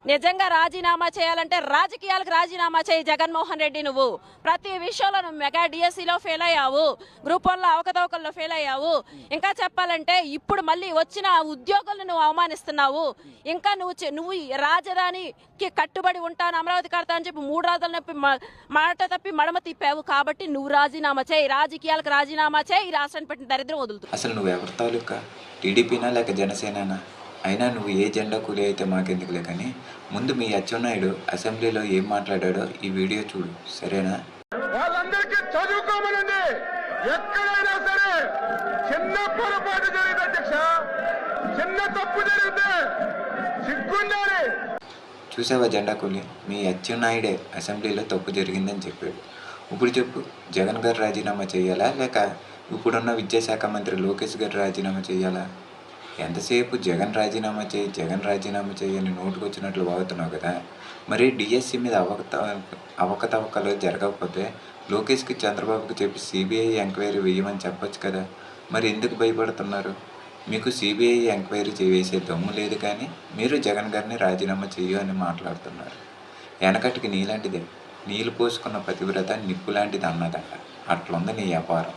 నిజంగా రాజీనామా చేయాలంటే రాజకీయాలకు రాజీనామా చేయి జగన్మోహన్ రెడ్డి. నువ్వు ప్రతి విషయంలో నువ్వు మెగా డిఎస్సిలో ఫెయిల్ అయ్యావు, గ్రూప్ 1లో అవకతవకల్లో ఫెయిల్ అయ్యావు. ఇంకా చెప్పాలంటే ఇప్పుడు మళ్ళీ వచ్చిన ఉద్యోగులను నువ్వు అవమానిస్తున్నావు. ఇంకా నువ్వు రాజధానికి కట్టుబడి ఉంటాను, అమరావతి కడతా అని చెప్పి 3 రాజులు నొప్పి మాట తప్పి మడమ తిప్పావు. కాబట్టి నువ్వు రాజీనామా చేయి, రాజకీయాలకు రాజీనామా చేయి, ఈ రాష్ట్రాన్ని పెట్టిన దరిద్రం వదులుతుంది. అసలు నువ్వు ఎవరి తాలూకా, టీడీపీనా లేక జనసేననా? అయినా నువ్వు ఏ జెండా కూలి అయితే మాకెందుకులే, కానీ ముందు మీ అచ్చెన్నాయుడు అసెంబ్లీలో ఏం మాట్లాడాడో ఈ వీడియో చూడు, సరేనా? వాళ్ళందరికీ చదువుకోమనండి. ఎక్కడైనా సరే చిన్న పొరపాటు జరిగింది అధ్యక్ష, చిన్న తప్పు జరిగితే సిగ్గుండాలి. చూసావా జెండా కూలి, మీ అచ్చెన్నాయుడే అసెంబ్లీలో తప్పు జరిగిందని చెప్పాడు. ఇప్పుడు చెప్పు, జగన్ గారు రాజీనామా చేయాలా లేక ఇప్పుడున్న విద్యాశాఖ మంత్రి లోకేష్ గారు రాజీనామా చేయాలా? ఎంతసేపు జగన్ రాజీనామా చేయి అని నోటుకొచ్చినట్లు వాగుతున్నావు కదా. మరి డిఎస్సి మీద అవకతవకలు జరగకపోతే లోకేష్కి చంద్రబాబుకి చెప్పి సిబిఐ ఎంక్వైరీ వేయమని చెప్పొచ్చు కదా. మరి ఎందుకు భయపడుతున్నారు? మీకు సిబిఐ ఎంక్వైరీ వేసే దమ్ము లేదు, కానీ మీరు జగన్ గారిని రాజీనామా చెయ్యు అని మాట్లాడుతున్నారు. వెనకటికి నీలాంటిదే, నీళ్ళు పోసుకున్న పతివ్రత నిప్పు లాంటిది అన్నదంట. అట్లుంది నీ వ్యాపారం.